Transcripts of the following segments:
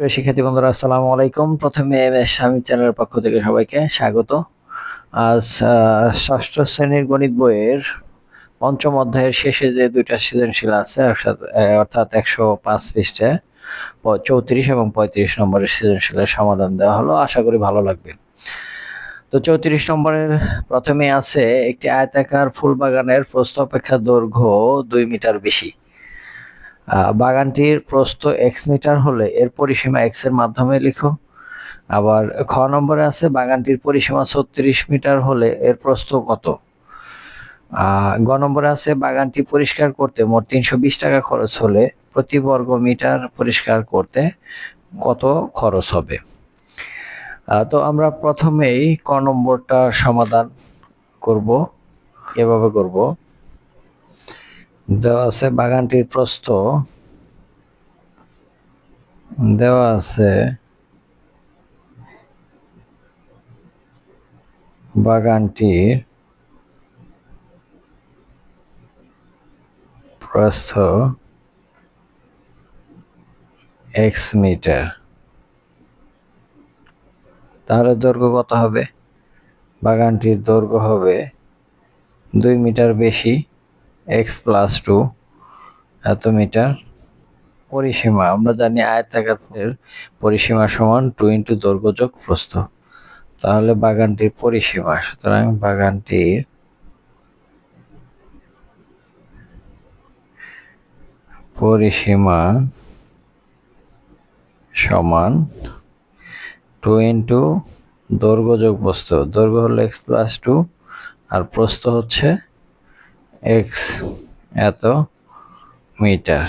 প্রিয় শিক্ষার্থী বন্ধুরা, আসসালামু আলাইকুম। প্রথমে আমি চ্যানেলের পক্ষ থেকে সবাইকে স্বাগত। আজ ষষ্ঠ শ্রেণীর গণিত বইয়ের পঞ্চম অধ্যায়ের শেষে যে দুইটা সৃজনশীল আছে অর্থাৎ 105 পৃষ্ঠায় 34 এবং 35 নম্বরের সৃজনশীলের সমাধান দেওয়া হলো। আশা করি ভালো লাগবে। তো 34 নম্বরের প্রথমে আছে একটি আয়তাকার ফুল বাগানের প্রস্থ অপেক্ষা দৈর্ঘ্য 2 মিটার বেশি। বাগানটির প্রস্থ x মিটার হলে এর পরিসীমা x এর মাধ্যমে লিখো। আবার খ নম্বরে আছে বাগানটির পরিসীমা 36 মিটার হলে এর প্রস্থ কত। গ নম্বরে আছে বাগানটি পরিষ্কার করতে মোট 320 টাকা খরচ হলে প্রতি বর্গ মিটার পরিষ্কার করতে কত খরচ হবে। তো আমরা প্রথমেই ক নম্বরটা সমাধান করব। এভাবে করব, দেওয়া আছে বাগানটির প্রস্থ, দেওয়া আছে বাগানটির প্রস্থ x মিটার, তাহলে দৈর্ঘ্য কত হবে? বাগানটির দৈর্ঘ্য হবে 2 মিটার বেশি, x + 2 এত মিটার। পরিসীমা আমরা জানি আয়তাকারের পরিসীমা সমান 2 × দৈর্ঘ্য যোগ প্রস্থ, তাহলে বাগানটির পরিসীমা, সুতরাং বাগানটির পরিসীমা সমান 2 × দৈর্ঘ্য যোগ প্রস্থ। দৈর্ঘ্য হলো x + 2 আর প্রস্থ হচ্ছে x এত মিটার।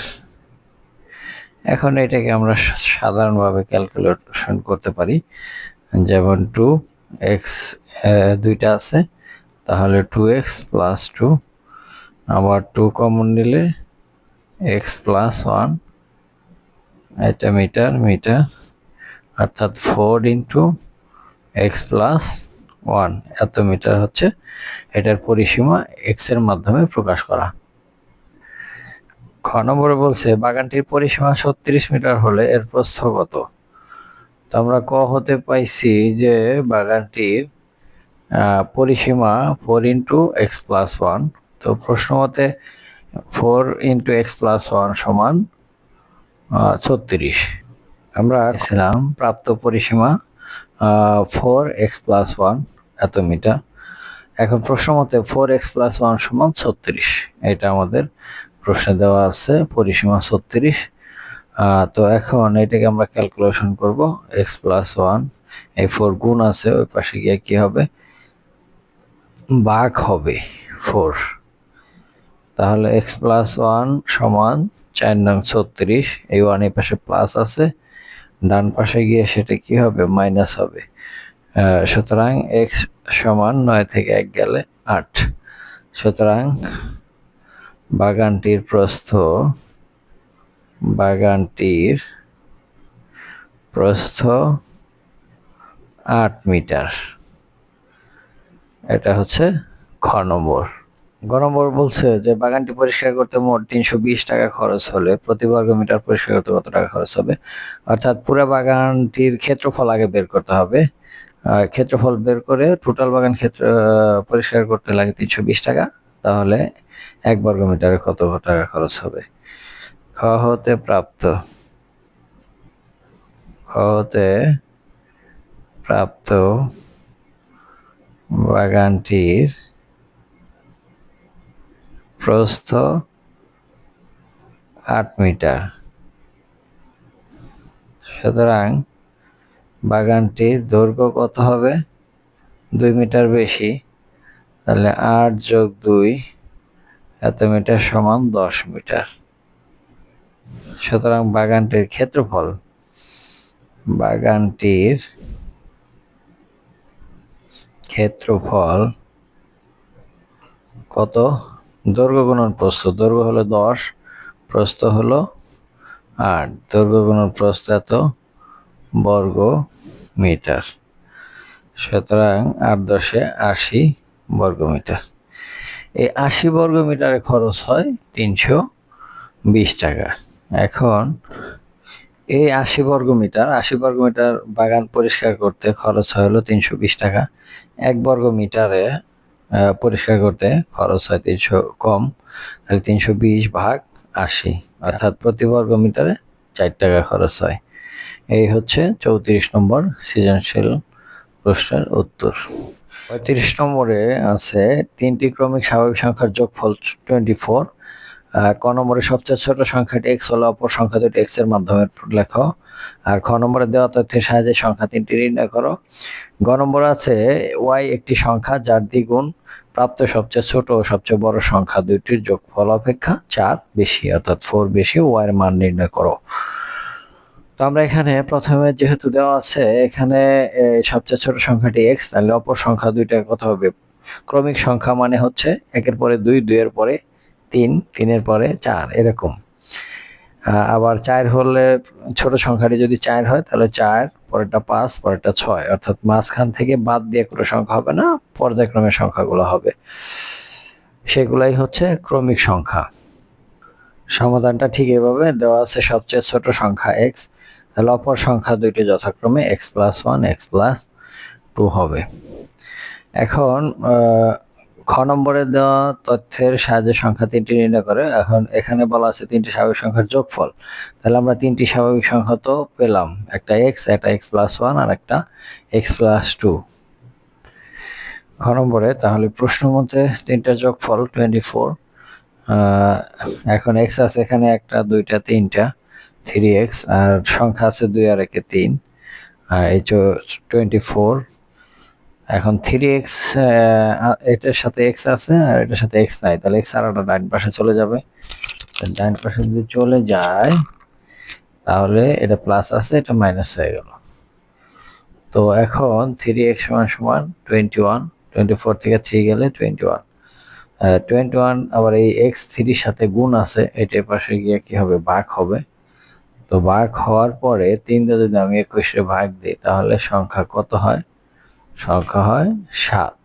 এখন এটাকে আমরা সাধারণভাবে ক্যালকুলেশন করতে পারি, যেমন 2x দুইটা আছে, তাহলে 2x + 2, আবার 2 কমন নিলে x + 1, এটা মিটার মিটার, অর্থাৎ 4 × x + 1 এত মিটার হচ্ছে এটার পরিসীমা x এর মাধ্যমে প্রকাশ করা। খ নম্বরে বলছে বাগানটির পরিসীমা 36 মিটার হলে এর প্রস্থ কত। তো আমরা ক হতে পাইছি যে বাগানটির পরিসীমা 4 × x + 1, তো প্রশ্ন মতে 4 × x + 1 সমান 36। আমরা ছিলাম প্রাপ্ত পরিসীমা 4x + 1 এত মিটার। এখন প্রশ্ন মতে 4x + 1 সমান 36, এটা আমাদের প্রশ্নে দেওয়া আছে, পরিসীমা 36। তো এখন এটাকে আমরা ক্যালকুলেশন করব। x + 1, এই 4 গুণ আছে, ওই পাশে গিয়ে কি হবে, ভাগ হবে 4, তাহলে x + 1 সমান 4 নং 36, এই 1 এই পাশে প্লাস আছে, ডান পাশে গিয়ে সেটা কি হবে, মাইনাস হবে। সুতরাং x সমান 9 থেকে 1 গেলে 8, সুতরাং বাগানটির প্রস্থ 8 মিটার। এটা হচ্ছে খ নম্বর। গ নম্বর বলছে যে বাগানটি পরিষ্কার করতে মোট 320 টাকা খরচ হলে প্রতি বর্গ মিটার পরিষ্কার করতে কত টাকা খরচ হবে। অর্থাৎ পুরো বাগানটির ক্ষেত্রফল আগে বের করতে হবে। ক্ষেত্রফল বের করে টোটাল বাগান ক্ষেত্র পরিষ্কার করতে লাগে 320 টাকা, তাহলে 1 বর্গ মিটারে কত টাকা খরচ হবে। খ হতে প্রাপ্ত বাগানটির প্রস্থ 8 মিটার, সুতরাং বাগানটির দৈর্ঘ্য কত হবে, 2 মিটার বেশি, তাহলে 8 + 2 এত মিটার সমান 10 মিটার। সুতরাং বাগানটির ক্ষেত্রফল কত, দৈর্ঘ্য গুণন প্রস্থ, দৈর্ঘ্য হলো 10, প্রস্থ হলো 8, দৈর্ঘ্য গুণন প্রস্থ এত বর্গ মিটার, সুতরাং 8 × 10 = 80 বর্গ মিটার। এই 80 বর্গ মিটারে খরচ হয় 320 টাকা। এখন এই 80 বর্গ মিটার বাগান পরিষ্কার করতে খরচ হলো 320 টাকা। 1 বর্গ মিটারে পরিষ্কার করতে খরচ হয় 300 কম, তাহলে 320 ভাগ 80, অর্থাৎ প্রতি বর্গ মিটারে 4 টাকা খরচ হয়। এই হচ্ছে 34 নম্বর সৃজনশীল প্রশ্নের উত্তর। 35 নম্বরে আছে 3টি ক্রমিক স্বাভাবিক সংখ্যার যোগফল 24। ক নম্বরে সবচেয়ে ছোট সংখ্যাটি x হলো, অপর সংখ্যা দুটি x এর মাধ্যমে লেখো। আর খ নম্বরে দেওয়া তথ্যের সাহায্যে সংখ্যা 3টি নির্ণয় করো। গ নম্বরে আছে y একটি সংখ্যা যার দ্বিগুণ প্রাপ্ত সবচেয়ে ছোট ও সবচেয়ে বড় সংখ্যা দুইটির যোগফল অপেক্ষা 4 বেশি, অর্থাৎ 4 বেশি, y এর মান নির্ণয় করো। তো আমরা এখানে প্রথমে যেহেতু দেওয়া আছে এখানে সবচেয়ে ছোট সংখ্যাটি x, তাহলে অপর সংখ্যা দুইটা কত হবে? ক্রমিক সংখ্যা মানে হচ্ছে 1-এর পরে 2, 2-এর পরে 3, 3-এর পরে 4, এরকম। আবার 4 হলে ছোট সংখ্যাটি যদি 4 হয় তাহলে 4, পরেরটা 5, পরেরটা 6, অর্থাৎ মাঝখান থেকে বাদ দিয়ে কোনো সংখ্যা হবে না, পর্যায়ক্রমে সংখ্যাগুলো হবে, সেগুলাই হচ্ছে ক্রমিক সংখ্যা। সমাধানটা ঠিক এভাবে দেওয়া আছে, সবচেয়ে ছোট সংখ্যা x, তাহলে অপর সংখ্যা দুইটি যথাক্রমে x+1, x+2 হবে। এখন খ নম্বরে দেওয়া তথ্যের সাহায্যে সংখ্যা 3টি নির্ণয় করে। এখন এখানে বলা আছে 3টি স্বাভাবিক সংখ্যার যোগফল, তাহলে আমরা 3টি স্বাভাবিক সংখ্যা তো পেলাম, একটা x, একটা x+1 আর একটা x+2। খ নম্বরে তাহলে প্রশ্ন মতে 3টার যোগফল 24। এখন x আছে এখানে একটা, দুইটা, তিনটা, 3x, আর সংখ্যা আছে 2 আর 1-এ 3, আর এই 24। এখন 3x এটার সাথে x আছে আর এটার সাথে x নাই, তাহলে x আর ডান পাশে চলে যাবে। ডান পাশে যদি চলে যায় তাহলে এটা প্লাস আছে, এটা মাইনাস হয়ে গেল। তো এখন 3x = 21, 24 থেকে 3 গেলে 21, 21, আবার এই x 3-র সাথে গুণ আছে, এটার পাশে গিয়ে কি হবে? ভাগ হবে। তো ভাগ হওয়ার পরে 3 দিয়ে যদি আমি 21-এ ভাগ দিই তাহলে সংখ্যা কত হয়? সংখ্যা হয় 7।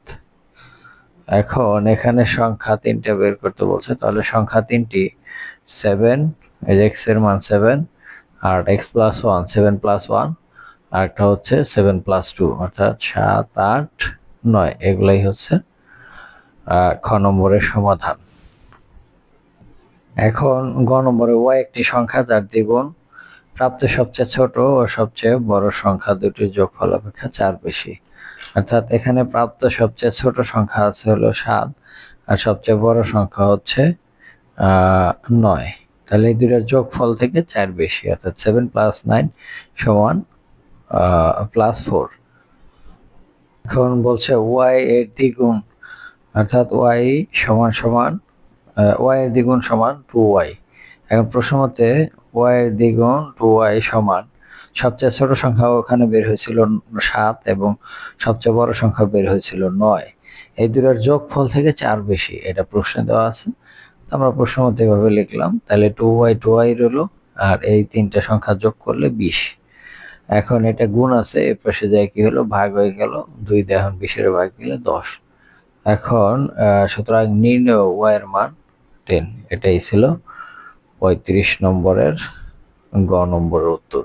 এখন এখানে সংখ্যা 3টা বের করতে বলছে, তাহলে সংখ্যা 3টি 7, এই যে x এর মান 7, আর x+1 7+1, আর একটা হচ্ছে 7+2, অর্থাৎ 7, 8, 9, এগুলাই হচ্ছে খ নম্বরের সমাধান। এখন গ নম্বরে y একটি সংখ্যা যার দ্বিগুণ প্রাপ্ত সবচেয়ে ছোট ও সবচেয়ে বড় সংখ্যা দুটির যোগফল অপেক্ষা 4 বেশি, অর্থাৎ এখানে প্রাপ্ত সবচেয়ে ছোট সংখ্যা আছে হলো 7 আর সবচেয়ে বড় সংখ্যা হচ্ছে 9, তাহলে এই দুইটার যোগফল থেকে 4 বেশি, অর্থাৎ 7 + 9 = +4। এখন বলছে y এর দ্বিগুণ, অর্থাৎ y এর দ্বিগুণ সমান 2y। এখন প্রশ্ন মতে y এর দ্বিগুণ 2y সমান, সবচেয়ে ছোট সংখ্যা ওখানে বের হয়েছিল 7 এবং সবচেয়ে বড় সংখ্যা বের হয়েছিল 9, এই দুটোর যোগফল থেকে 4 বেশি, এটা প্রশ্নে দেওয়া আছে। আমরা প্রশ্ন মতে এভাবে লিখলাম, তাহলে 2y রইল, আর এই 3টা সংখ্যা যোগ করলে 20। এখন এটা গুণ আছে, এর পাশে যায় কি হলো? ভাগ হয়ে গেল, 2 দিয়ে এখন 20-এর ভাগ দিলে 10। এখন সুতরাং নির্ণয় y এর মান 10। এটাই ছিল 35 নম্বরের গ নম্বরের উত্তর।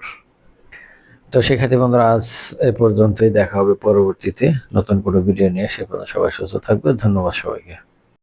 তো সেক্ষেত্রে বন্ধুরা আজ এ পর্যন্তই, দেখা হবে পরবর্তীতে নতুন কোনো ভিডিও নিয়ে। সে পর্যন্ত সবাই সুস্থ থাকবে। ধন্যবাদ সবাইকে।